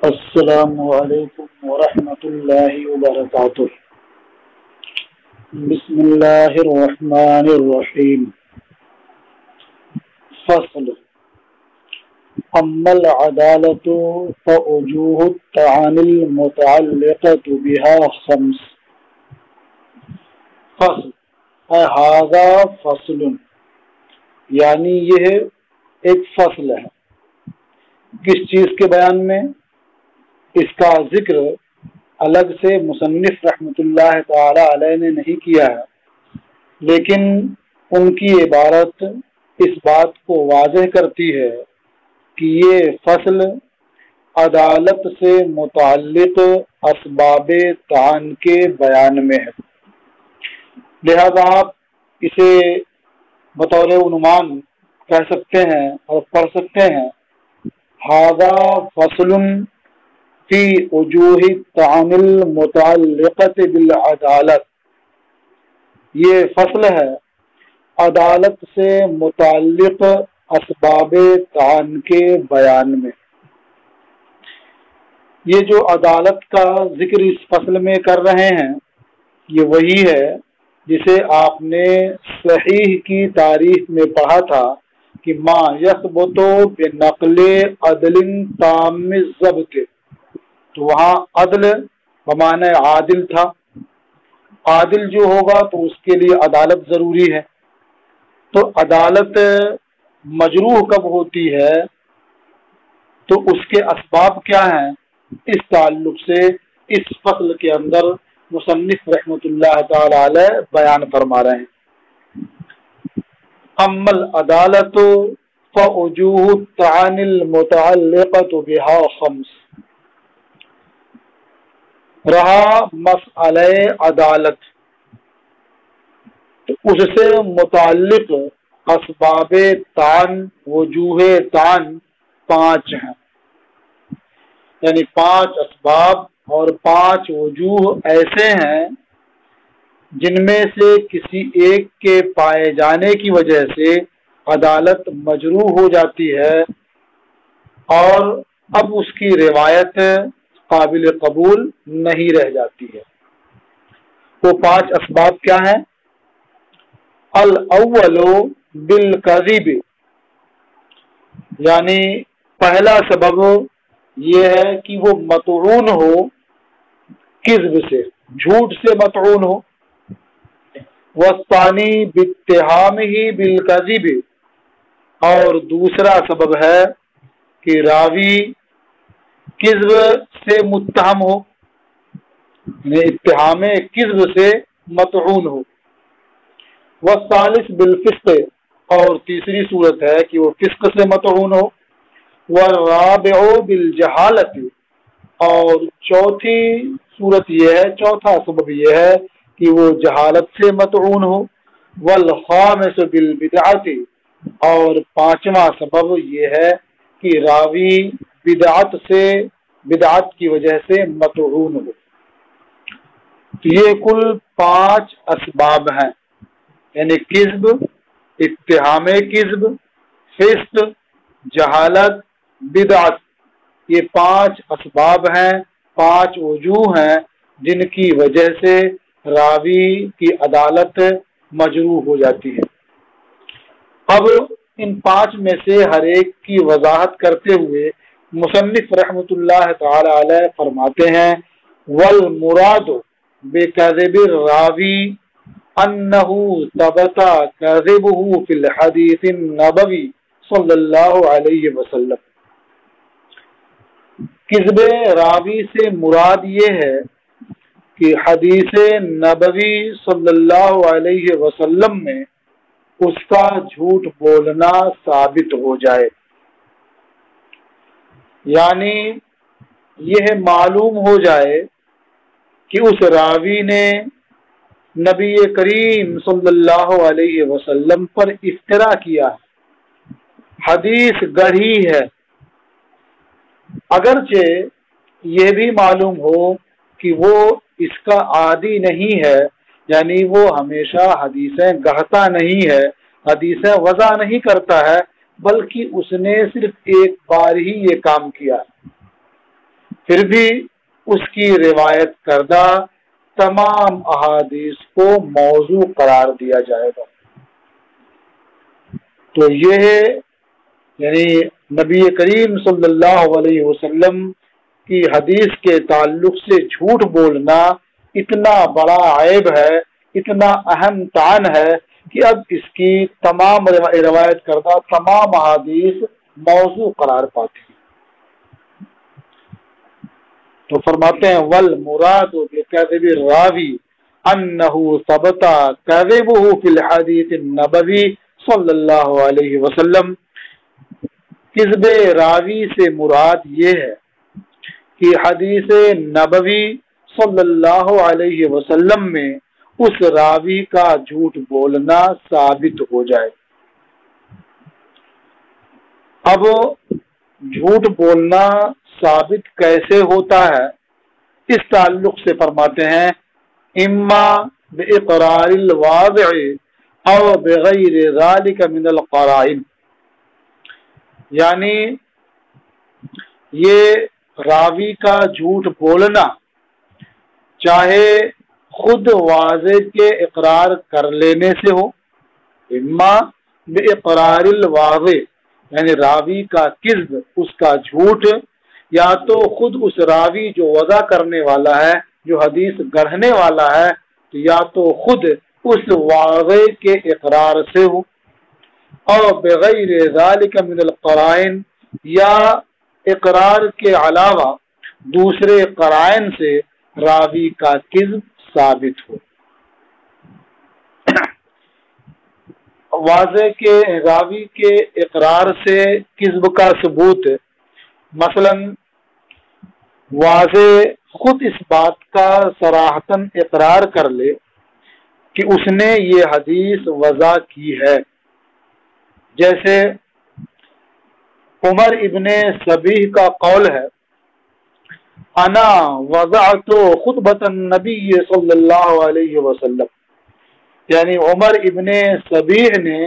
السلام علیکم ورحمۃ اللہ وبرکاتہ۔ بسم اللہ الرحمن الرحیم۔ فصل اما العدالة فوجوه الطعن المتعلقة بها خمس۔ فصل هذا فصل، یعنی یہ ایک فصل ہے۔ کس چیز کے بیان میں؟ اس کا ذکر الگ سے مصنف رحمۃ اللہ تعالی علیہ نے نہیں کیا ہے، لیکن ان کی عبارت اس بات کو واضح کرتی ہے کہ یہ فصل عدالت سے متعلق اسباب طعن کے بیان میں ہے، لہذا آپ اسے بطور عنوان کہہ سکتے ہیں اور پڑھ سکتے ہیں: ھذا فصل فی وجوہ الطعن المتعلقۃ بالعدالت۔ یہ فصل ہے عدالت سے متعلق اسباب طعن کے بیان میں۔ یہ جو عدالت کا ذکر اس فصل میں کر رہے ہیں، یہ وہی ہے جسے آپ نے صحیح کی تعریف میں پڑھا تھا کہ ما یثبت بنقل عدل تام الضبط۔ تو وہاں عدل بمعنی عادل تھا، عادل جو ہوگا تو اس کے لیے عدالت ضروری ہے۔ تو عدالت مجروح کب ہوتی ہے، تو اس کے اسباب کیا ہیں، اس تعلق سے اس فصل کے اندر مصنف رحمۃ اللہ تعالی علیہ بیان فرما رہے ہیں۔ اما العدالت فوجوہ الطعن المتعلقۃ بها خمس۔ رہا مسئلہ عدالت، تو اس سے متعلق اسباب طعن، وجوہ طعن 5 ہیں، یعنی 5 اسباب اور 5 وجوہ ایسے ہیں جن میں سے کسی ایک کے پائے جانے کی وجہ سے عدالت مجروح ہو جاتی ہے اور اب اس کی روایت قابل قبول نہیں رہ جاتی ہے۔ وہ 5 اسباب کیا ہیں؟ الاول بالکذب، یعنی پہلا سبب یہ ہے کہ وہ مطعون ہو کذب سے، جھوٹ سے مطعون ہو۔ والثانی باتہامہ بالکذب، اور دوسرا سبب ہے کہ راوی کذب سے متہم ہو، یعنی اتہام کذب سے مطعون ہو۔ والثالث بالفسق، اور تیسری صورت ہے کہ وہ فسق سے مطعون ہو۔ والرابع بالجہالت، اور چوتھی صورت یہ ہے، چوتھا سبب یہ ہے کہ وہ جہالت سے مطعون ہو۔ والخامس بالبدعت، اور 5واں سبب یہ ہے کہ راوی بدعت کی وجہ سے مطعون ہو۔ تو یہ کل 5 اسباب ہیں، یعنی کذب، اتہام کذب، فسق، جہالت، بدعت، یہ 5 اسباب ہیں، 5 وجوہ ہیں جن کی وجہ سے راوی کی عدالت مجروح ہو جاتی ہے۔ اب ان 5 میں سے ہر ایک کی وضاحت کرتے ہوئے مصنف رحمۃ اللہ تعالی علیہ فرماتے ہیں: والمراد بکذب الراوی انہ ثبت کذبہ فی الحدیث النبوی صلی اللہ علیہ وسلم۔ کذب راوی سے مراد یہ ہے کہ حدیث نبوی صلی اللہ علیہ وسلم میں اس کا جھوٹ بولنا ثابت ہو جائے، یعنی یہ معلوم ہو جائے کہ اس راوی نے نبی کریم صلی اللہ علیہ وسلم پر افترا کیا ہے، حدیث گڑھی ہے، اگرچہ یہ بھی معلوم ہو کہ وہ اس کا عادی نہیں ہے، یعنی وہ ہمیشہ حدیثیں گڑھتا نہیں ہے، حدیثیں وضع نہیں کرتا ہے، بلکہ اس نے صرف ایک بار ہی یہ کام کیا، پھر بھی اس کی روایت کردہ تمام احادیث کو موضوع قرار دیا جائے گا۔ تو یہ یعنی نبی کریم صلی اللہ علیہ وسلم کی حدیث کے تعلق سے جھوٹ بولنا اتنا بڑا عیب ہے، اتنا اہم طعن ہے کہ اب اس کی تمام روایت کردہ تمام احادیث موضوع قرار پاتی ہیں۔ تو فرماتے ہیں والمراد بکذب الراوی انہ ثبت کذبہ فی الحدیث النبوی صلی اللہ علیہ وسلم، کذب راوی سے مراد یہ ہے کہ حدیث نبوی صلی اللہ علیہ وسلم میں اس راوی کا جھوٹ بولنا ثابت ہو جائے۔ اب جھوٹ بولنا ثابت کیسے ہوتا ہے، اس تعلق سے فرماتے ہیں اما باقرار الواضع او بغیر ذلك من القرائن، یعنی یہ راوی کا جھوٹ بولنا چاہے خود واضح کے اقرار کر لینے سے ہو، اما باقرار الواضح یعنی راوی کا کذب، اس کا جھوٹ، یا تو خود اس راوی جو وضع کرنے والا ہے، جو حدیث گڑھنے والا ہے، تو یا تو خود اس واضح کے اقرار سے ہو، اور بغیر ذالک من القرائن یا اقرار کے علاوہ دوسرے قرائن سے راوی کا کذب ثابت ہو۔ واضح کے راوی کے اقرار سے کذب کا ثبوت، مثلا واضح خود اس بات کا صراحتاً اقرار کر لے کہ اس نے یہ حدیث وضع کی ہے، جیسے عمر ابن صبیح کا قول ہے انا وضعت خطبۃ النبی صلی اللہ علیہ وسلم، یعنی عمر ابن صبیح نے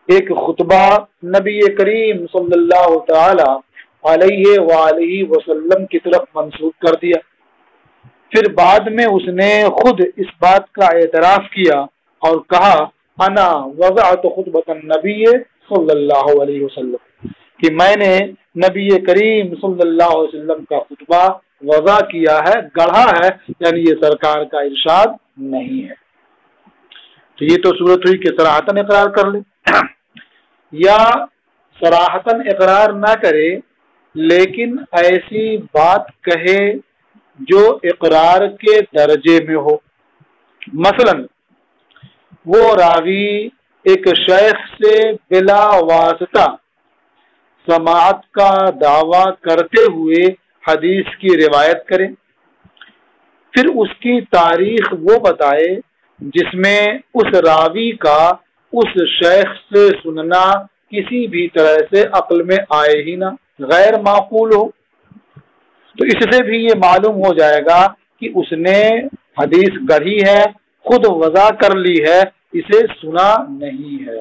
ایک خطبہ نبی کریم صلی اللہ تعالی علیہ وآلہ وسلم کی طرف منسوب کر دیا۔ پھر بعد میں اس نے خود اس بات کا اعتراف کیا اور کہا انا وضعت خطبۃ النبی صلی اللہ علیہ وسلم، کہ میں نے نبی کریم صلی اللہ علیہ وسلم کا خطبہ وضع کیا ہے، گڑھا ہے، یعنی یہ سرکار کا ارشاد نہیں ہے۔ تو یہ تو صورت ہوئی کہ صراحتاً اقرار کر لے، یا صراحتاً اقرار نہ کرے لیکن ایسی بات کہے جو اقرار کے درجے میں ہو۔ مثلا وہ راوی ایک شیخ سے بلا واسطہ سماعت کا دعویٰ کرتے ہوئے حدیث کی روایت کرے، پھر اس کی تاریخ وہ بتائے جس میں اس راوی کا اس شیخ سے سننا کسی بھی طرح سے عقل میں آئے ہی نہ، غیر معقول ہو، تو اس سے بھی یہ معلوم ہو جائے گا کہ اس نے حدیث گڑھی ہے، خود وضع کر لی ہے، اسے سنا نہیں ہے۔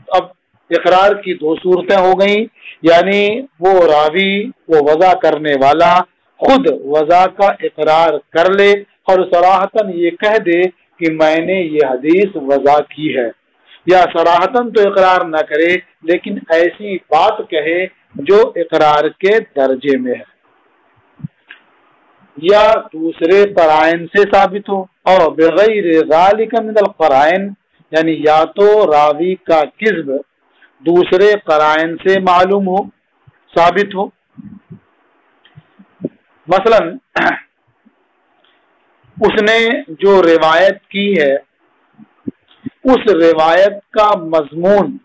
اب اقرار کی دو صورتیں ہو گئیں، یعنی وہ راوی، وہ وضع کرنے والا خود وضع کا اقرار کر لے اور صراحتاً یہ کہہ دے کہ میں نے یہ حدیث وضع کی ہے، یا صراحتاً تو اقرار نہ کرے لیکن ایسی بات کہے جو اقرار کے درجے میں ہے، یا دوسرے قرائن سے ثابت ہو، اور بغیر ذالک من القرائن یعنی یا تو راوی کا کذب دوسرے قرائن سے معلوم ہو، ثابت ہو۔ مثلا اس نے جو روایت کی ہے اس روایت کا مضمون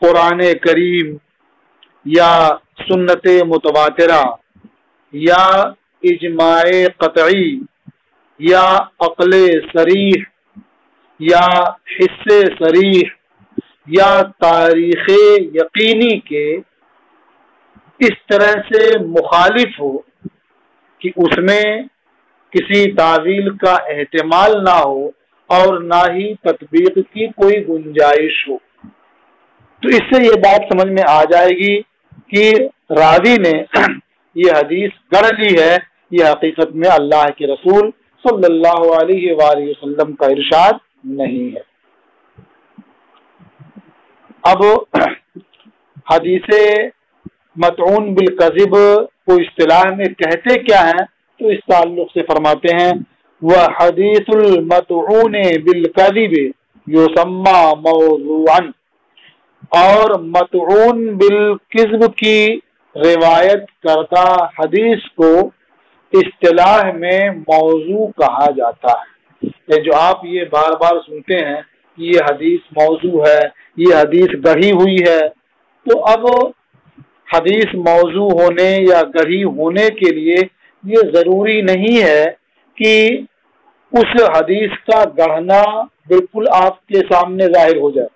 قرآن کریم یا سنت متواترہ یا اجماع قطعی یا عقل صریح یا حس صریح یا تاریخ یقینی کے اس طرح سے مخالف ہو کہ اس میں کسی تعویل کا احتمال نہ ہو اور نہ ہی تطبیق کی کوئی گنجائش ہو، تو اس سے یہ بات سمجھ میں آ جائے گی کہ راوی نے یہ حدیث گڑھ لی ہے، یہ حقیقت میں اللہ کے رسول صلی اللہ علیہ وآلہ وسلم کا ارشاد نہیں ہے۔ اب حدیث مطعون بالکذب کو اصطلاح میں کہتے کیا ہیں، تو اس تعلق سے فرماتے ہیں وحدیث المطعون بالکذب یسمى موضوعا، اور مطعون بالکذب کی روایت کردہ حدیث کو اصطلاح میں موضوع کہا جاتا ہے۔ جو آپ یہ بار بار سنتے ہیں کہ یہ حدیث موضوع ہے، یہ حدیث گڑھی ہوئی ہے، تو اب حدیث موضوع ہونے یا گڑھی ہونے کے لیے یہ ضروری نہیں ہے کہ اس حدیث کا گڑھنا بالکل آپ کے سامنے ظاہر ہو جائے،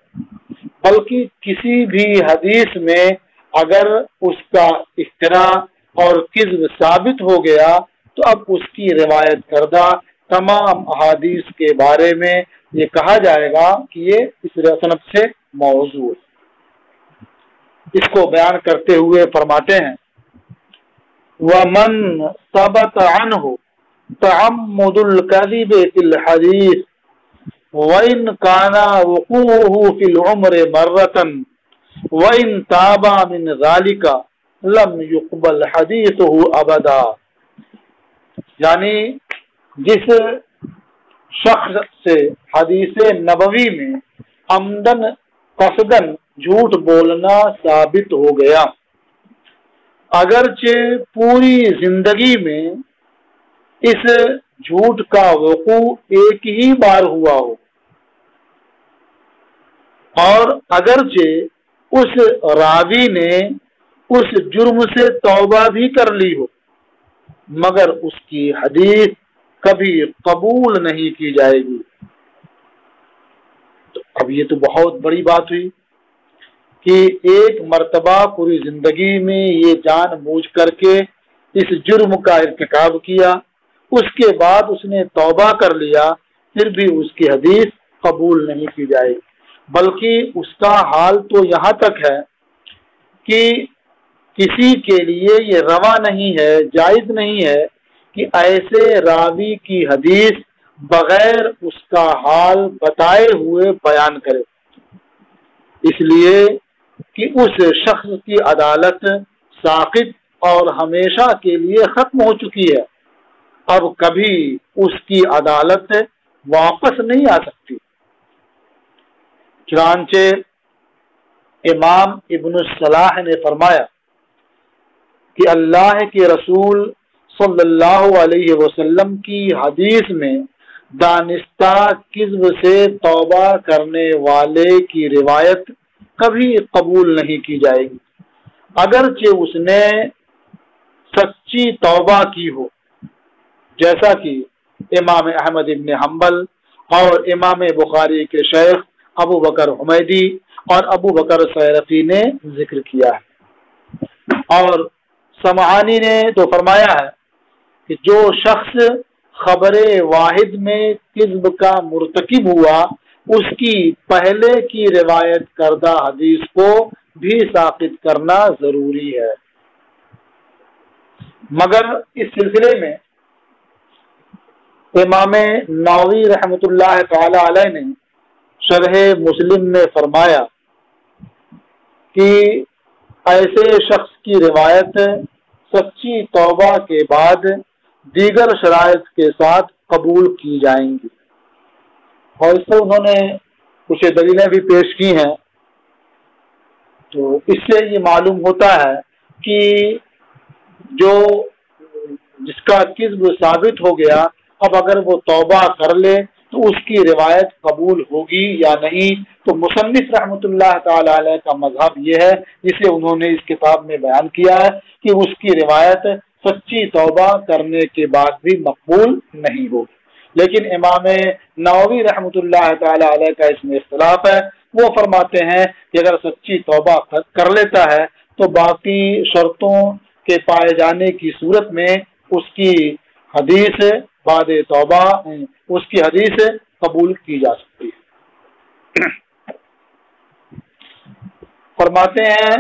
بلکہ کسی بھی حدیث میں اگر اس کا اختراع اور کذب ثابت ہو گیا تو اب اس کی روایت کردہ تمام احادیث کے بارے میں یہ کہا جائے گا کہ یہ اس صنف سے موضوع ہے۔ اس کو بیان کرتے ہوئے فرماتے ہیں وَمَنْ ثَبَتَ عَنْهُ تَعَمُّدُ الْكَذِبِ فِي الْحَدِيثِ وَإِنْ كَانَ وُقُوعُهُ فِي الْعُمْرِ مَرَّةً وَإِنْ تَابَ مِنْ ذَلِكَ لَمْ يُقْبَلْ حَدِيثُهُ أَبَدًا، یعنی جس شخص سے حدیث نبوی میں عمدن قصدن جھوٹ بولنا ثابت ہو گیا، اگرچہ پوری زندگی میں اس جھوٹ کا وقوع ایک ہی بار ہوا ہو، اور اگرچہ اس راوی نے اس جرم سے توبہ بھی کر لی ہو، مگر اس کی حدیث کبھی قبول نہیں کی جائے گی۔ تو اب یہ تو بہت بڑی بات ہوئی کہ ایک مرتبہ پوری زندگی میں یہ جان بوجھ کر کے اس جرم کا ارتکاب کیا، اس کے بعد اس نے توبہ کر لیا، پھر بھی اس کی حدیث قبول نہیں کی جائے گی، بلکہ اس کا حال تو یہاں تک ہے کہ کسی کے لیے یہ روا نہیں ہے، جائز نہیں ہے کہ ایسے راوی کی حدیث بغیر اس کا حال بتائے ہوئے بیان کرے، اس لیے کہ اس شخص کی عدالت ساقط اور ہمیشہ کے لیے ختم ہو چکی ہے، اب کبھی اس کی عدالت واپس نہیں آ سکتی۔ چنانچہ امام ابن الصلاح نے فرمایا کہ اللہ کے رسول صلی اللہ علیہ وسلم کی حدیث میں دانستہ کذب سے توبہ کرنے والے کی روایت کبھی قبول نہیں کی جائے گی، اگرچہ اس نے سچی توبہ کی ہو، جیسا کہ امام احمد ابن حنبل اور امام بخاری کے شیخ ابو بکر حمیدی اور ابو بکر سیرفی نے ذکر کیا ہے۔ اور سمعانی نے تو فرمایا ہے کہ جو شخص خبر واحد میں کذب کا مرتکب ہوا، اس کی پہلے کی روایت کردہ حدیث کو بھی ساقط کرنا ضروری ہے۔ مگر اس سلسلے میں امام نووی رحمۃ اللہ تعالی علیہ نے شرح مسلم میں فرمایا کہ ایسے شخص کی روایت سچی توبہ کے بعد دیگر شرائط کے ساتھ قبول کی جائیں گی، اور اس پر انہوں نے کچھ دلیلیں بھی پیش کی ہیں۔ تو اس سے یہ معلوم ہوتا ہے کہ جس کا کذب ثابت ہو گیا، اب اگر وہ توبہ کر لے تو اس کی روایت قبول ہوگی یا نہیں۔ تو مصنف رحمۃ اللہ تعالی علیہ کا مذہب یہ ہے، جسے انہوں نے اس کتاب میں بیان کیا ہے، کہ اس کی روایت سچی توبہ کرنے کے بعد بھی مقبول نہیں ہوگی۔ لیکن امام نووی رحمۃ اللہ تعالی علیہ کا اس میں اختلاف ہے، وہ فرماتے ہیں کہ اگر سچی توبہ کر لیتا ہے تو باقی شرطوں کے پائے جانے کی صورت میں اس کی حدیث بعد توبہ اس کی حدیث قبول کی جا سکتی ہے۔ فرماتے ہیں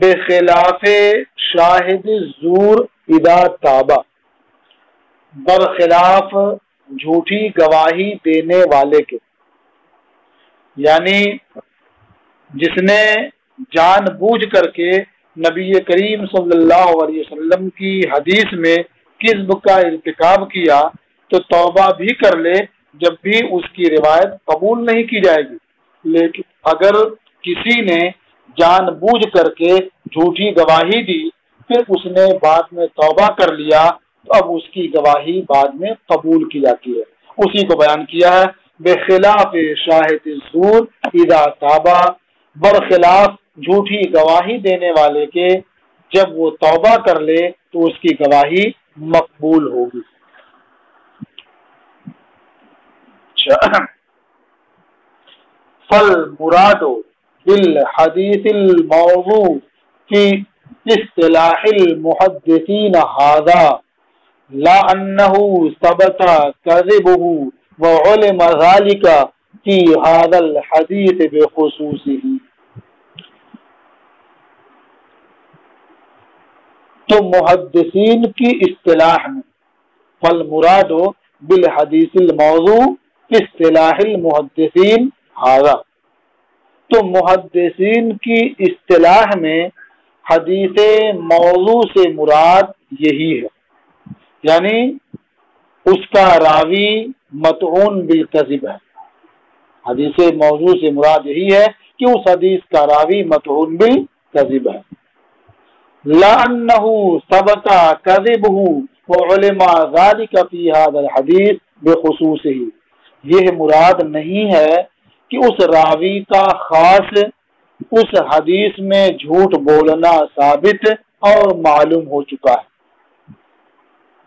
بخلاف شاہد زور اذا تابا، برخلاف جھوٹی گواہی دینے والے کے، یعنی جس نے جان بوجھ کر کے نبی کریم صلی اللہ علیہ وسلم کی حدیث میں کذب کا ارتکاب کیا تو توبہ بھی کر لے، جب بھی اس کی روایت قبول نہیں کی جائے گی۔ لیکن اگر کسی نے جان بوجھ کر کے جھوٹی گواہی دی، پھر اس نے بعد میں توبہ کر لیا، تو اب اس کی گواہی بعد میں قبول کی جاتی ہے۔ اسی کو بیان کیا ہے، بخلاف شاہد زور اذا تابا، برخلاف جھوٹی گواہی دینے والے کے جب وہ توبہ کر لے تو اس کی گواہی مقبول ہوگی۔ فالمراد بالحدیث الموضوع فی اصطلاح المحدثین هذا لا انه ثبت كذبه وعلم ذلك في هذا الحديث بخصوصه۔ تو محدثین کی اصطلاح میں فالمراد بالحدیث الموضوع فی اصطلاح المحدثین هذا، تو محدثین کی اصطلاح میں حدیث موضوع سے مراد یہی ہے، یعنی اس کا راوی مطعون بالکذب ہے۔ حدیث موضوع سے مراد یہی ہے کہ اس حدیث کا راوی مطعون بالکذب ہے۔ لأنه ثبت كذبه وعلم ذلك في هذا الحديث بخصوصه، یہ مراد نہیں ہے کہ اس راوی کا خاص اس حدیث میں جھوٹ بولنا ثابت اور معلوم ہو چکا ہے،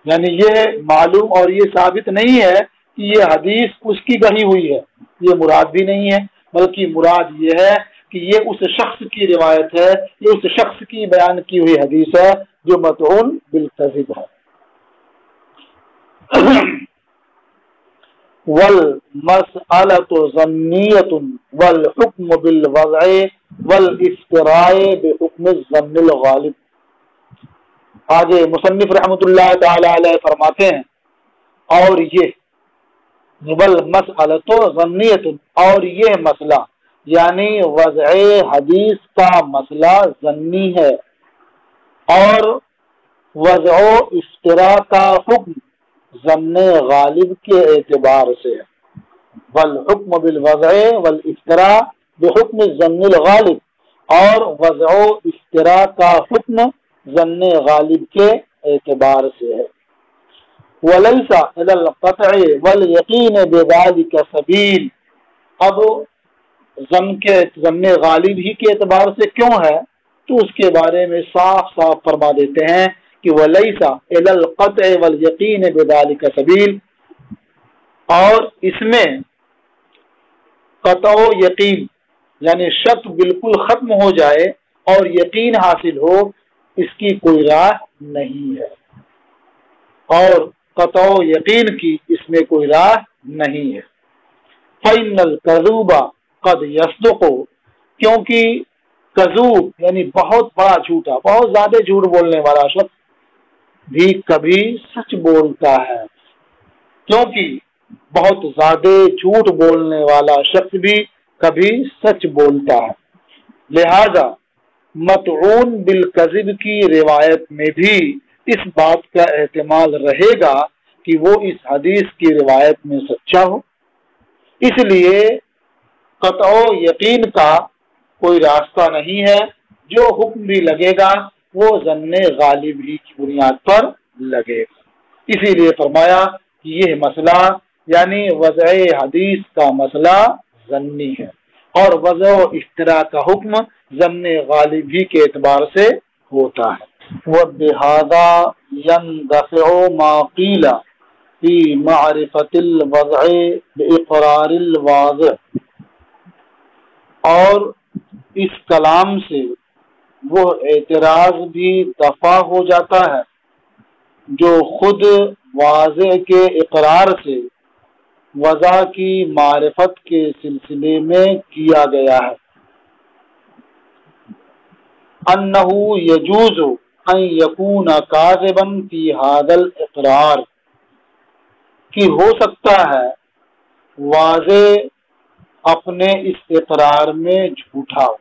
یعنی یہ معلوم اور یہ ثابت نہیں ہے کہ یہ حدیث اس کی گڑھی ہوئی ہے، یہ مراد بھی نہیں ہے، بلکہ مراد یہ ہے کہ یہ اس شخص کی روایت ہے، یہ اس شخص کی بیان کی ہوئی حدیث ہے جو مطعون بالکذب ہے۔ والمسألة ظنية والحكم بالوضع والافتراء بحكم الظن الغالب۔ آگے مصنف رحمۃ اللہ تعالی علیہ فرماتے ہیں، اور یہ والمسألة ظنية، اور یہ مسئلہ یعنی وضع حدیث کا مسئلہ ظنی ہے، اور وضع افتراء کا حکم ظن غالب کے اعتبار سے ہے۔ والحکم بالوضع والافتراء بحکم الظن الغالب، اور وضع افتراء کا حکم ظن غالب کے اعتبار سے ہے۔ ولیس الی القطع والیقین بذلک سبیل، اب ظن غالب ہی کے اعتبار سے کیوں ہے تو اس کے بارے میں صاف صاف فرما دیتے ہیں کہ ولیس الی القطع والیقین بذلک سبیل، اور اس میں قطع و یقین یعنی شک بالکل ختم ہو جائے اور یقین حاصل ہو، اس کی کوئی راہ نہیں ہے، اور قطع و یقین کی اس میں کوئی راہ نہیں ہے۔ فإن الکذوب قد یصدق، کیونکہ کذوب یعنی بہت بڑا جھوٹا، بہت زیادہ جھوٹ بولنے والا شخص بھی کبھی سچ بولتا ہے، کیونکہ بہت زیادہ جھوٹ بولنے والا شخص بھی کبھی سچ بولتا ہے، لہذا مطعون بالکذب کی روایت میں بھی اس بات کا احتمال رہے گا کہ وہ اس حدیث کی روایت میں سچا ہو، اس لیے قطع و یقین کا کوئی راستہ نہیں ہے، جو حکم بھی لگے گا وہ ظن غالب ہی کی بنیاد پر لگے گا۔ اسی لیے فرمایا کہ یہ مسئلہ یعنی وضع حدیث کا مسئلہ ظنی ہے، اور وضع و افتراء کا حکم ظن غالب ہی کے اعتبار سے ہوتا ہے۔ وَبِهَذَا يَنْدَفِعُ مَا قِيلَ فِي مَعْرِفَةِ الْوَضْعِ بِإِقْرَارِ الْوَاضِعِ، اور اس کلام سے وہ اعتراض بھی دفع ہو جاتا ہے جو خود واضح کے اقرار سے وضع کی معرفت کے سلسلے میں کیا گیا ہے۔ انہ یجوز ان یکون کاذبا فی ھذا الاقرار، کہ ہو سکتا ہے واضح اپنے اس اقرار میں جھوٹا ہو۔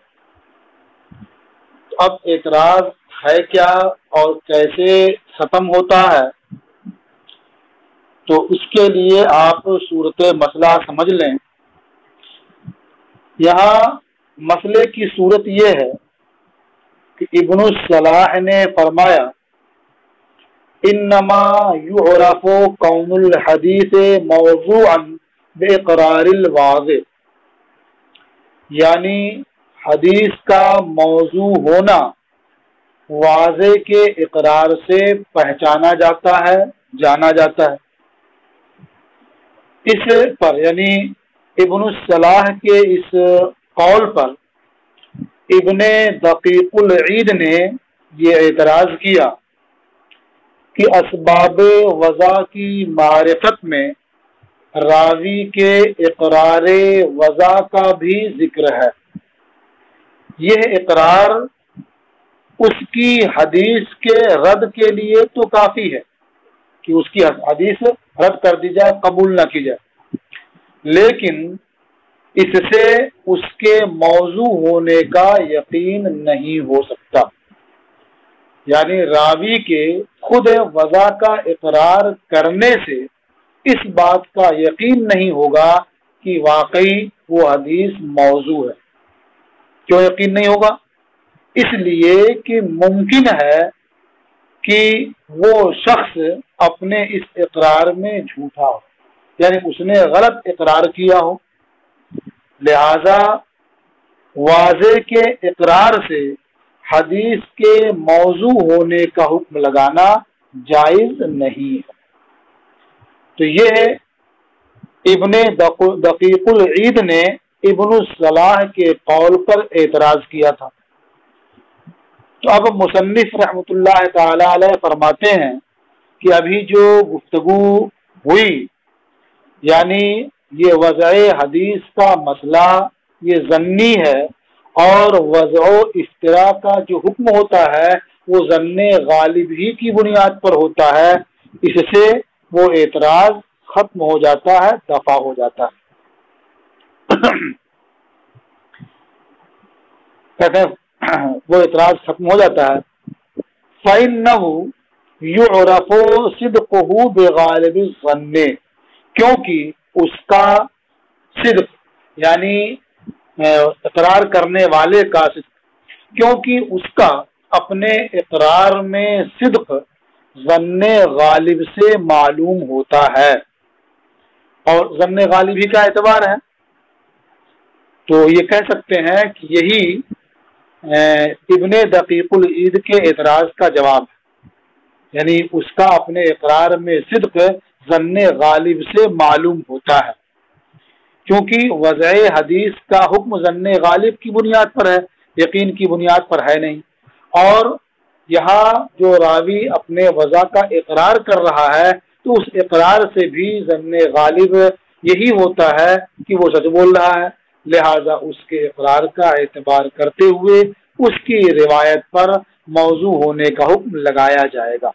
اب اعتراض ہے کیا اور کیسے ختم ہوتا ہے، تو اس کے لیے آپ صورت مسئلہ سمجھ لیں۔ یہاں مسئلے کی صورت یہ ہے کہ ابن الصلاح نے فرمایا انما یعرف کون الحدیث موضوعا باقرار الواضح، یعنی حدیث کا موضوع ہونا واضح کے اقرار سے پہچانا جاتا ہے، جانا جاتا ہے۔ اس پر یعنی ابن الصلاح کے اس قول پر ابن دقیق العید نے یہ اعتراض کیا کہ اسباب وضع کی معرفت میں راوی کے اقرار وضع کا بھی ذکر ہے۔ یہ اقرار اس کی حدیث کے رد کے لیے تو کافی ہے کہ اس کی حدیث رد کر دی جائے، قبول نہ کی جائے، لیکن اس سے اس کے موضوع ہونے کا یقین نہیں ہو سکتا۔ یعنی راوی کے خود وضع کا اقرار کرنے سے اس بات کا یقین نہیں ہوگا کہ واقعی وہ حدیث موضوع ہے۔ کیوں یقین نہیں ہوگا؟ اس لیے کہ ممکن ہے کہ وہ شخص اپنے اس اقرار میں جھوٹا ہو، یعنی اس نے غلط اقرار کیا ہو، لہذا واضح کے اقرار سے حدیث کے موضوع ہونے کا حکم لگانا جائز نہیں ہے۔ تو یہ ابن دقیق العید نے ابن الصلاح کے قول پر اعتراض کیا تھا۔ تو اب مصنف رحمۃ اللہ تعالی علیہ فرماتے ہیں کہ ابھی جو گفتگو ہوئی، یعنی یہ وضع حدیث کا مسئلہ یہ ظنی ہے، اور وضع و افتراء کا جو حکم ہوتا ہے وہ ظن غالب ہی کی بنیاد پر ہوتا ہے، اس سے وہ اعتراض ختم ہو جاتا ہے، دفع ہو جاتا ہے۔ کہتے ہیں وہ اعتراض ختم ہو جاتا ہے۔ فَإِنَّهُ يُعْرَفُ صِدْقُهُ بِغَالِبِ الظَّنِّ، کیونکہ اس کا صدق یعنی اقرار کرنے والے کا صدق، کیونکہ اس کا اپنے اقرار میں صدق ظن غالب سے معلوم ہوتا ہے، اور ظن غالب ہی کا اعتبار ہے۔ تو یہ کہہ سکتے ہیں کہ یہی ابن دقیق العید کے اعتراض کا جواب ہے، یعنی اس کا اپنے اقرار میں صدق ظن غالب سے معلوم ہوتا ہے، کیونکہ وضع حدیث کا حکم ظن غالب کی بنیاد پر ہے، یقین کی بنیاد پر ہے نہیں۔ اور یہاں جو راوی اپنے وضع کا اقرار کر رہا ہے تو اس اقرار سے بھی ظن غالب یہی ہوتا ہے کہ وہ سچ بول رہا ہے، لہذا اس کے اقرار کا اعتبار کرتے ہوئے اس کی روایت پر موضوع ہونے کا حکم لگایا جائے گا۔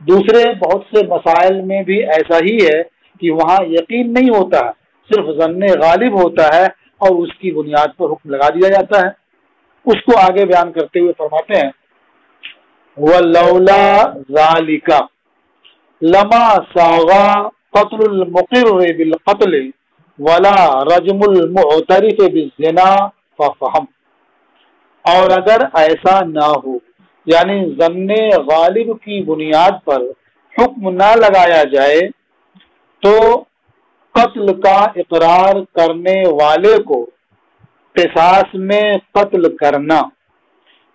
دوسرے بہت سے مسائل میں بھی ایسا ہی ہے کہ وہاں یقین نہیں ہوتا ہے، صرف ظن غالب ہوتا ہے اور اس کی بنیاد پر حکم لگا دیا جاتا ہے۔ اس کو آگے بیان کرتے ہوئے فرماتے ہیں وَلَوْلَا ذَلِكَ لَمَا سَاغَا قَتْلُ الْمُقِرِّ بِالْقَتْلِ وَلَا رَجْمُ الْمُعْتَرِفِ بِالزِّنَا فَفَهَمْ، اور اگر ایسا نہ ہو، یعنی ظن غالب کی بنیاد پر حکم نہ لگایا جائے، تو قتل کا اقرار کرنے والے کو قصاص میں قتل کرنا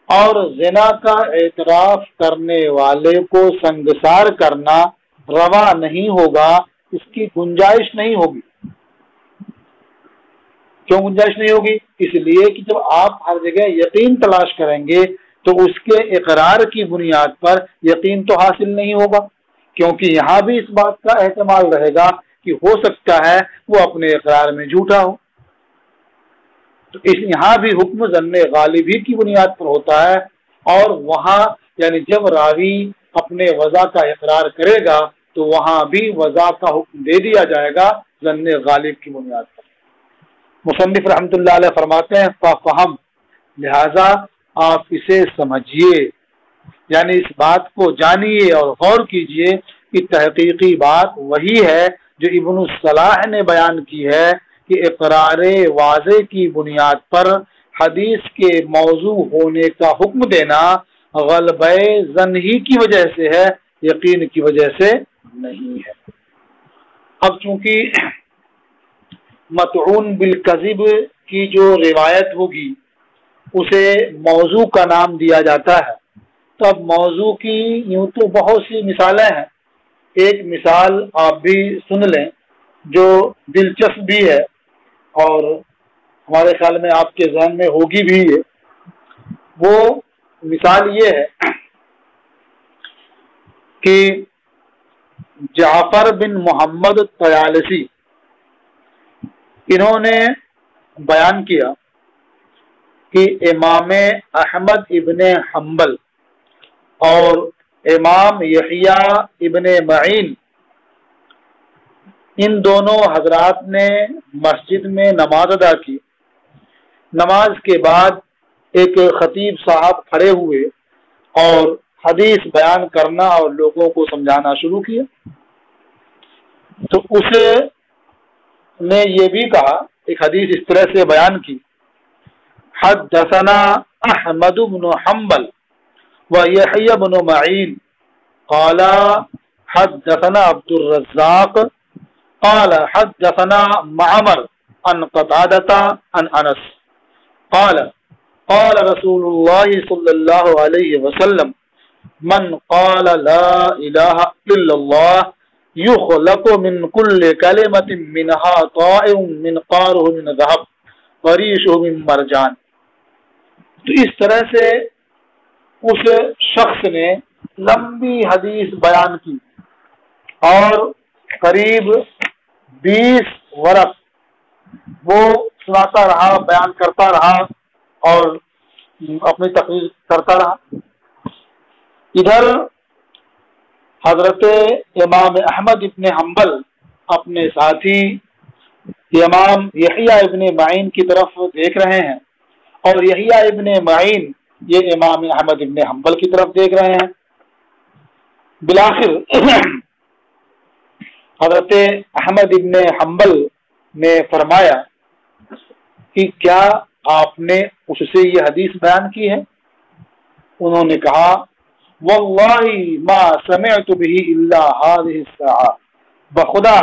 اور زنا کا اعتراف کرنے والے کو سنگسار کرنا روا نہیں ہوگا، اس کی گنجائش نہیں ہوگی۔ کیوں گنجائش نہیں ہوگی؟ اس لیے کہ جب آپ ہر جگہ یقین تلاش کریں گے تو اس کے اقرار کی بنیاد پر یقین تو حاصل نہیں ہوگا، کیونکہ یہاں بھی اس بات کا احتمال رہے گا کہ ہو سکتا ہے وہ اپنے اقرار میں جھوٹا ہو۔ تو یہاں بھی حکم ظن غالبی کی بنیاد پر ہوتا ہے، اور وہاں یعنی جب راوی اپنے وضع کا اقرار کرے گا تو وہاں بھی وضع کا حکم دے دیا جائے گا ظن غالب کی بنیاد پر۔ مصنف رحمۃ اللہ علیہ فرماتے ہیں فہم، لہذا آپ اسے سمجھیے، یعنی اس بات کو جانیے اور غور کیجئے کہ تحقیقی بات وہی ہے جو ابن الصلاح نے بیان کی ہے کہ اقرار واضح کی بنیاد پر حدیث کے موضوع ہونے کا حکم دینا غلبہ ظن ہی کی وجہ سے ہے، یقین کی وجہ سے نہیں ہے۔ اب چونکہ مطعون بالکذب کی جو روایت ہوگی اسے موضوع کا نام دیا جاتا ہے، تو اب موضوع کی یوں تو بہت سی مثالیں ہیں، ایک مثال آپ بھی سن لیں جو دلچسپ بھی ہے اور ہمارے خیال میں آپ کے ذہن میں ہوگی بھی ہے۔ وہ مثال یہ ہے کہ جعفر بن محمد طیالسی انہوں نے بیان کیا کہ امام احمد ابن حنبل اور امام یحییٰ ابن معین ان دونوں حضرات نے مسجد میں نماز ادا کی۔ نماز کے بعد ایک خطیب صاحب کھڑے ہوئے اور حدیث بیان کرنا اور لوگوں کو سمجھانا شروع کیا، تو اسے نے یہ بھی کہا، ایک حدیث اس طرح سے بیان کی، حدثنا احمد بن حنبل ويحيى بن معين قال حدثنا عبد الرزاق قال حدثنا معمر عن قتادة عن انس قال قال رسول الله صلى الله عليه وسلم من قال لا اله الا الله يخلق من كل كلمة منها طائر منقاره من ذهب وريشه من مرجان۔ تو اس طرح سے اس شخص نے لمبی حدیث بیان کی اور قریب 20 ورق وہ سناتا رہا، بیان کرتا رہا اور اپنی تقریر کرتا رہا۔ ادھر حضرت امام احمد ابن حنبل اپنے ساتھی امام یحییٰ ابن معین کی طرف دیکھ رہے ہیں اور یحییٰ ابن معین یہ امام احمد ابن حنبل کی طرف دیکھ رہے ہیں۔ بالآخر حضرت احمد ابن حنبل نے فرمایا کہ کیا آپ نے اس سے یہ حدیث بیان کی ہے؟ انہوں نے کہا واللہ ما سمعت به الا هذه الساعة، بخدا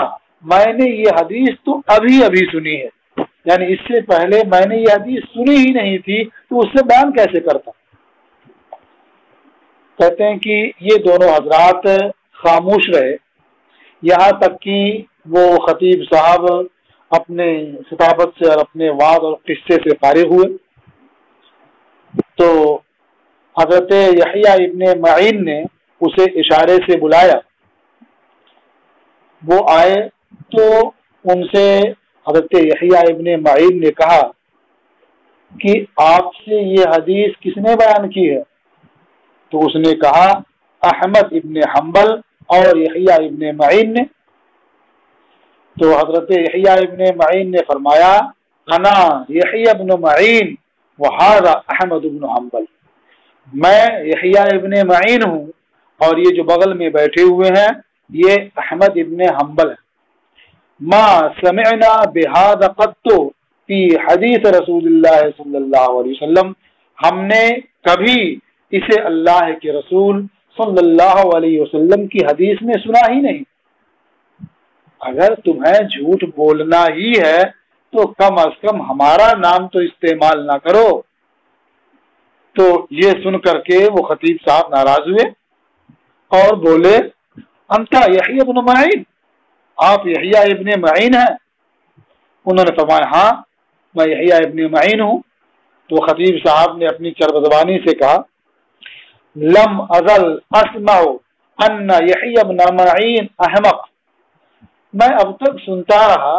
میں نے یہ حدیث تو ابھی سنی ہے، یعنی اس سے پہلے میں نے یہ حدیث سنی ہی نہیں تھی تو اس سے بیان کیسے کرتا۔ کہتے ہیں کہ یہ دونوں حضرات خاموش رہے یہاں تک کہ وہ خطیب صاحب اپنے خطابت سے اور اپنے وعظ اور قصے سے فارغ ہوئے، تو حضرت یحییٰ ابن معین نے اسے اشارے سے بلایا۔ وہ آئے تو ان سے حضرت یحییٰ ابن معین نے کہا کہ آپ سے یہ حدیث کس نے بیان کی ہے؟ تو اس نے کہا احمد ابن حنبل اور یحییٰ ابن معین نے۔ تو حضرت یحییٰ ابن معین نے فرمایا انا یحییٰ ابن معین وہذا احمد ابن حنبل، میں یحییٰ ابن معین ہوں اور یہ جو بغل میں بیٹھے ہوئے ہیں یہ احمد ابن حنبل ہے۔ ما سمعنا بهذا قط فی حدیث رسول اللہ صلی اللہ علیہ وسلم، ہم نے کبھی اسے اللہ کے رسول صلی اللہ علیہ وسلم کی حدیث میں سنا ہی نہیں۔ اگر تمہیں جھوٹ بولنا ہی ہے تو کم از کم ہمارا نام تو استعمال نہ کرو۔ تو یہ سن کر کے وہ خطیب صاحب ناراض ہوئے اور بولے انت یحییٰ ابن معین، آپ یحییٰ ابن معین ہیں؟ انہوں نے فرمایا ہاں میں یحییٰ ابن معین ہوں۔ تو خطیب صاحب نے اپنی چرب زبانی سے کہا لم ازل اسمع ان یحییٰ ابن معین احمق، میں اب تک سنتا رہا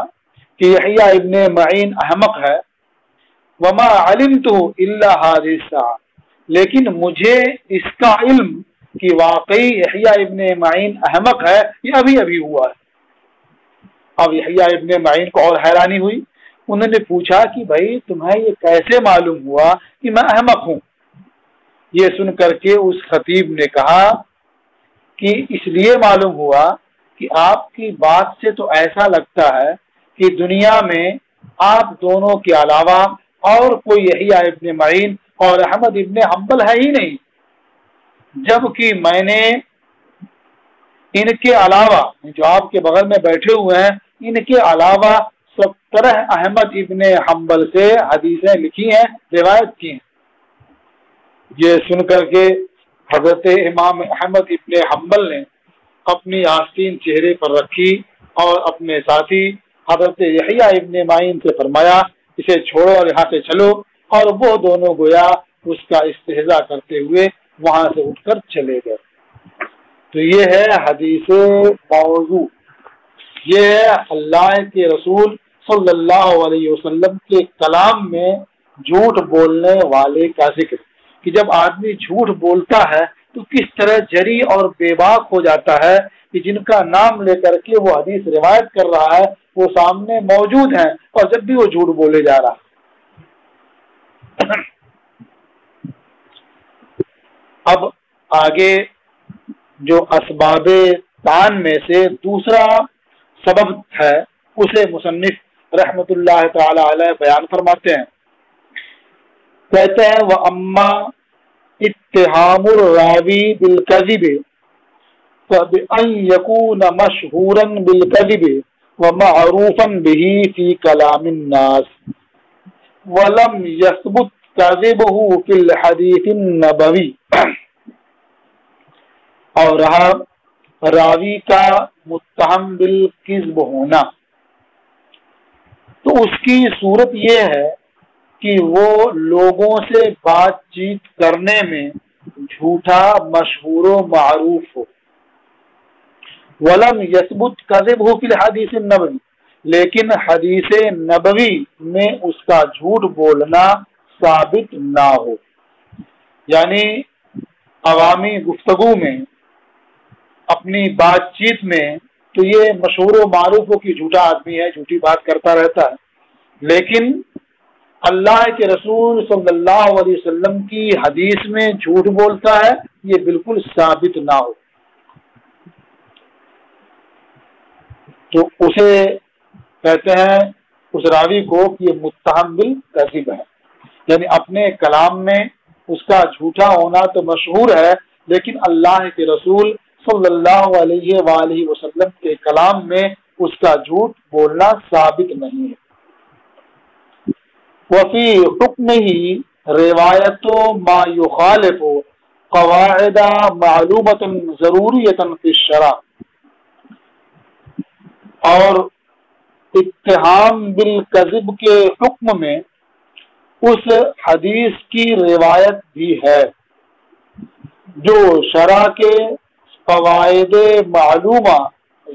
کہ یحییٰ ابن معین احمق ہے، وما علمتہ الا هذه الساعة، لیکن مجھے اس کا علم کہ واقعی یحییٰ ابن معین احمق ہے یہ ابھی ابھی ہوا ہے۔ اب یحییٰ ابن معین کو اور حیرانی ہوئی، انہوں نے پوچھا کہ بھائی تمہیں یہ کیسے معلوم ہوا کہ میں احمق ہوں؟ یہ سن کر کے اس خطیب نے کہا کہ اس لیے معلوم ہوا کہ آپ کی بات سے تو ایسا لگتا ہے کہ دنیا میں آپ دونوں کے علاوہ اور کوئی یحییٰ ابن معین اور احمد ابن حنبل ہے ہی نہیں، جبکہ میں نے ان کے علاوہ جو آپ کے بغل میں بیٹھے ہوئے ہیں ان کے علاوہ 17 احمد ابن حنبل سے حدیثیں لکھی ہیں، روایت کی ہیں۔ یہ سن کر کے حضرت امام احمد ابن حنبل نے اپنی آستین چہرے پر رکھی اور اپنے ساتھی حضرت یحییٰ ابن معین سے فرمایا اسے چھوڑو اور یہاں سے چلو، اور وہ دونوں گویا اس کا استہزاء کرتے ہوئے وہاں سے اٹھ کر چلے گئے۔ تو یہ ہے حدیث موضوع، یہ ہے اللہ کے رسول صلی اللہ علیہ وسلم کے کلام میں جھوٹ بولنے والے کا ذکر، کہ جب آدمی جھوٹ بولتا ہے تو کس طرح جری اور بے باک ہو جاتا ہے کہ جن کا نام لے کر کے وہ حدیث روایت کر رہا ہے وہ سامنے موجود ہیں اور جب بھی وہ جھوٹ بولے جا رہا ہے۔ اب آگے جو اسباب طعن میں سے دوسرا سبب ہے اسے مصنف رحمت اللہ تعالی علیہ بیان فرماتے ہیں، کہتے ہیں وَأَمَّا اتہام الراوی بالکذب فبأن يكون مشہورا بالکذب ومعروفا به في كلام الناس ولم يثبت كذبه في الحديث النبوي، اور رہا راوی کا متہم بالکذب ہونا، تو اس کی صورت یہ ہے کہ وہ لوگوں سے بات چیت کرنے میں جھوٹا مشہور و معروف ہو، ولم یثبت کذبہ فی الحدیث النبوی، لیکن حدیث نبوی میں اس کا جھوٹ بولنا ثابت نہ ہو، یعنی عوامی گفتگو میں اپنی بات چیت میں تو یہ مشہور و معروف ہو کہ جھوٹا آدمی ہے، جھوٹی بات کرتا رہتا ہے، لیکن اللہ کے رسول صلی اللہ علیہ وسلم کی حدیث میں جھوٹ بولتا ہے یہ بالکل ثابت نہ ہو، تو اسے کہتے ہیں اس راوی کو کہ یہ متہم بالکذب ہے، یعنی اپنے کلام میں اس کا جھوٹا ہونا تو مشہور ہے لیکن اللہ کے رسول صلی اللہ علیہ وآلہ وسلم کے کلام میں اس کا جھوٹ بولنا ثابت نہیں ہے۔ وفی حکمہ روایت ما یخالف قواعد معلومۃ ضروریۃ فی الشرع، اور اتہام بالکذب کے حکم میں اس حدیث کی روایت بھی ہے جو شرع کے قواعد معلومہ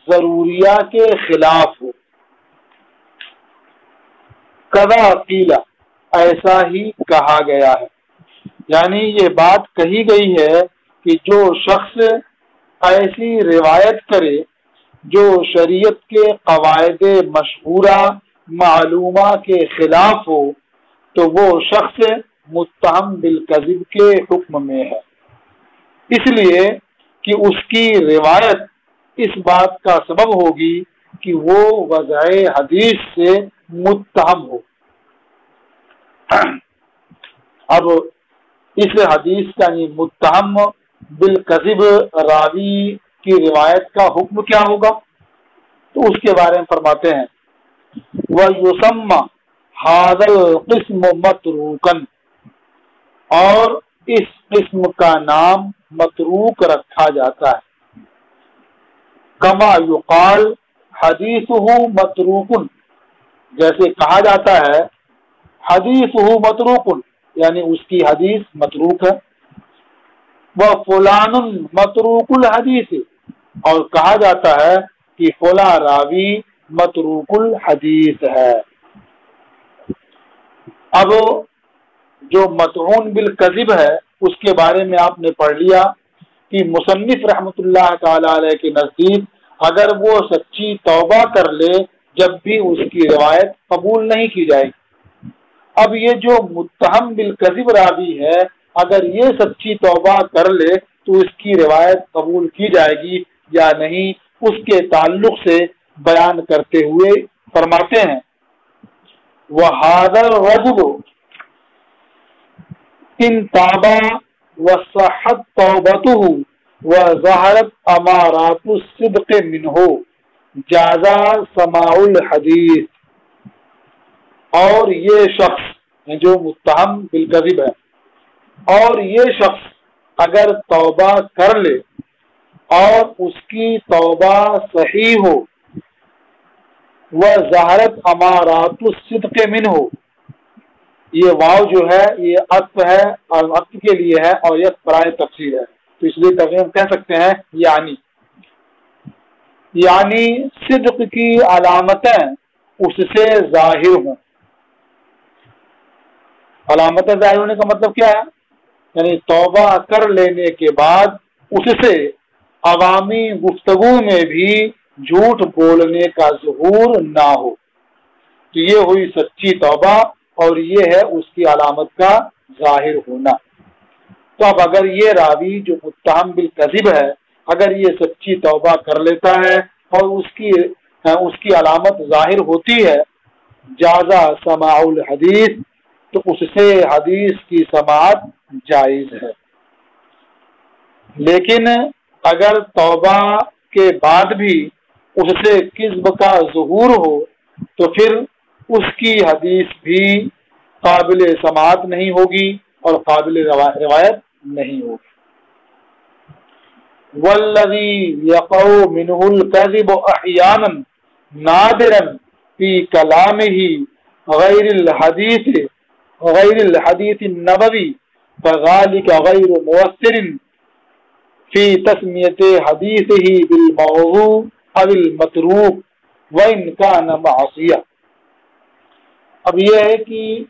ضروریہ کے خلاف ہو، کذا قیل ایسا ہی کہا گیا ہے، یعنی یہ بات کہی گئی ہے کہ جو شخص ایسی روایت کرے جو شریعت کے قواعد مشہورہ معلومہ کے خلاف ہو تو وہ شخص متہم بالکذب کے حکم میں ہے، اس لیے کہ اس کی روایت اس بات کا سبب ہوگی کہ وہ وضع حدیث سے متہم ہو۔ اب اس حدیث کا متہم بالکذب راوی کی روایت کا حکم کیا ہوگا، تو اس کے بارے میں فرماتے ہیں وَيُسَمَّى هَذَا الْقِسْمُ مَتْرُوكًا، اور اس قسم کا نام متروک رکھا جاتا ہے، کما یقال حدیثہ متروک، جیسے کہا جاتا ہے حدیثہ متروک یعنی اس کی حدیث متروک ہے، وفلان متروک الحدیث، اور کہا جاتا ہے کہ فلاں راوی متروک الحدیث ہے۔ اب جو مطعون بالکذب ہے اس کے بارے میں آپ نے پڑھ لیا کہ مصنف رحمۃ اللہ تعالی علیہ کے نزدیک اگر وہ سچی توبہ کر لے جب بھی اس کی روایت قبول نہیں کی جائے گی۔ اب یہ جو متہم بالکذب راوی ہے اگر یہ سچی توبہ کر لے تو اس کی روایت قبول کی جائے گی یا نہیں، اس کے تعلق سے بیان کرتے ہوئے فرماتے ہیں وَهَذَا الرَّجُلُ إِن تَابَ وَصَحَّتْ تَوْبَتُهُ وَظَهَرَتْ أَمَارَاتُ الصِّدْقِ مِنْهُ جَازَ سَمَاعُ الْحَدِيثِ۔ اور یہ شخص جو متہم بالکذب ہے اور یہ شخص اگر توبہ کر لے اور اس کی توبہ صحیح ہو وَظَهَرَتْ أَمَارَاتُ الصِّدْقِ مِنْهُ، یہ واو جو ہے یہ عطف ہے اور عطف کے لیے ہے اور یہ برائے تفصیل ہے، تو اس لیے ترجمہ کہہ سکتے ہیں یعنی صدق کی علامتیں اس سے ظاہر ہوں۔ علامتیں ظاہر ہونے کا مطلب کیا ہے؟ یعنی توبہ کر لینے کے بعد اس سے عوامی گفتگو میں بھی جھوٹ بولنے کا ظہور نہ ہو، تو یہ ہوئی سچی توبہ اور یہ ہے اس کی علامت کا ظاہر ہونا۔ تو اب اگر یہ راوی جو متہم بالکذب ہے اگر یہ سچی توبہ کر لیتا ہے اور اس کی علامت ظاہر ہوتی ہے جازا سماع الحدیث، تو اس سے حدیث کی سماعت جائز ہے۔ لیکن اگر توبہ کے بعد بھی اس سے کذب کا ظہور ہو تو پھر اس کی حدیث بھی قابل سماعت نہیں ہوگی اور قابل روایت نہیں ہوگی۔ والذی یقع منہ الکذب احیانا نادرا فی کلامہ غیر الحدیث النبوی فذلک غیر مؤثر فی تسمیۃ حدیثہ بالموضوع او المتروک وان کان معصیہ۔ اب یہ ہے کہ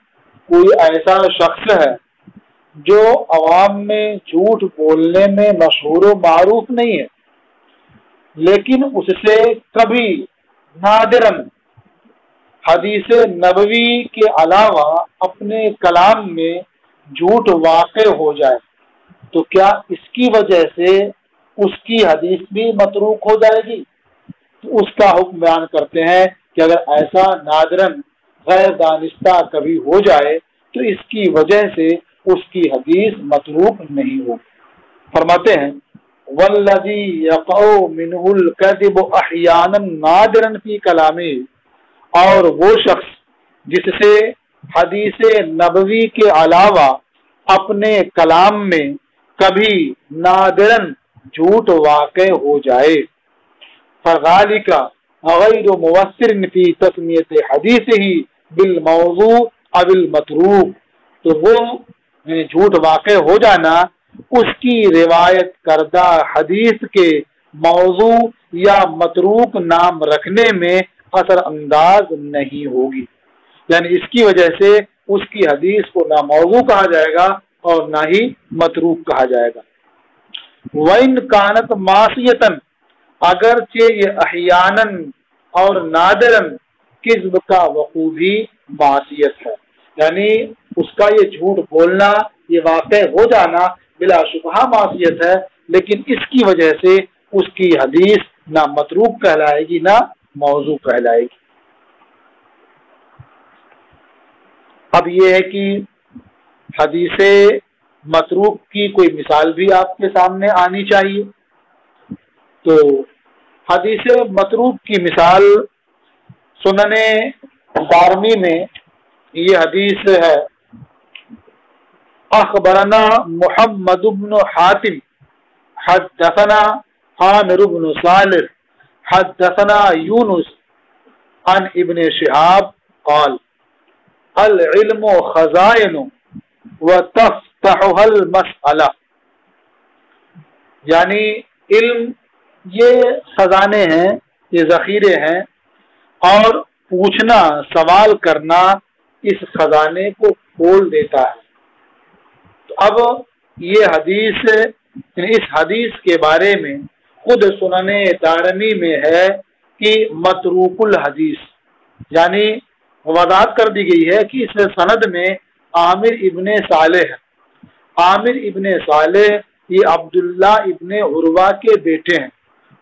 کوئی ایسا شخص ہے جو عوام میں جھوٹ بولنے میں مشہور و معروف نہیں ہے، لیکن اس سے کبھی نادراً حدیث نبوی کے علاوہ اپنے کلام میں جھوٹ واقع ہو جائے تو کیا اس کی وجہ سے اس کی حدیث بھی متروک ہو جائے گی؟ تو اس کا حکم بیان کرتے ہیں کہ اگر ایسا نادراً غیر دانستہ کبھی ہو جائے تو اس کی وجہ سے اس کی حدیث متروک نہیں ہو۔ فرماتے ہیں والذی یقع منہ الکذب احیانا نادرا فی کلامہ، اور وہ شخص جس سے حدیث نبوی کے علاوہ اپنے کلام میں کبھی نادراً جھوٹ واقع ہو جائے فذالک غیر مؤثر فی تسمیۃ حدیثہ بالموضوع او المتروک، تو وہ جھوٹ واقع ہو جانا اس کی روایت کردہ حدیث کے موضوع یا متروک نام رکھنے میں اثر انداز نہیں ہوگی، یعنی اس کی وجہ سے اس کی حدیث کو نہ موضوع کہا جائے گا اور نہ ہی متروک کہا جائے گا۔ وَإِن كَانَتْ مَعْصِيَةً، اگرچہ یہ احیاناً اور نادراً کذب کا وقوع بھی معصیت ہے، یعنی اس کا یہ جھوٹ بولنا یہ واقع ہو جانا بلا شبہ معصیت ہے، لیکن اس کی وجہ سے اس کی حدیث نہ متروک کہلائے گی نہ موضوع کہلائے گی۔ اب یہ ہے کہ حدیث متروک کی کوئی مثال بھی آپ کے سامنے آنی چاہیے، تو حدیث متروک کی مثال سنن دارمی میں یہ حدیث ہے اخبرنا محمد بن حاتم حدثنا عامر بن صالح حدثنا یونس عن ابن شہاب قال العلم خزائن وتفتحها المسألہ، یعنی علم یہ خزانے ہیں، یہ ذخیرے ہیں، اور پوچھنا، سوال کرنا اس خزانے کو کھول دیتا ہے۔ تو اب یہ حدیث، اس حدیث کے بارے میں خود سنن دارمی میں ہے کہ متروک الحدیث، یعنی وضاحت کر دی گئی ہے کہ اس سند میں عامر ابن صالح ہے۔ عامر ابن صالح یہ عبداللہ ابن عروہ کے بیٹے ہیں،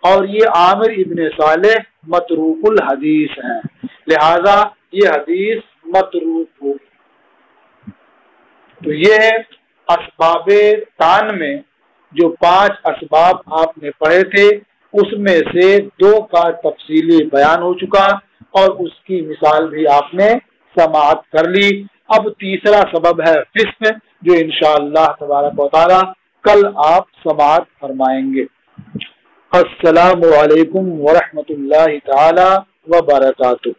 اور یہ عامر ابن صالح متروک الحدیث ہیں، لہذا یہ حدیث متروک ہوگی۔ تو یہ اسباب تان میں جو 5 اسباب آپ نے پڑھے تھے، اس میں سے 2 کا تفصیلی بیان ہو چکا اور اس کی مثال بھی آپ نے سماعت کر لی۔ اب تیسرا سبب ہے فسق، جو انشاءاللہ تبارک و تعالی کل آپ سماعت فرمائیں گے۔ السلام علیکم ورحمۃ اللہ تعالی وبرکاتہ۔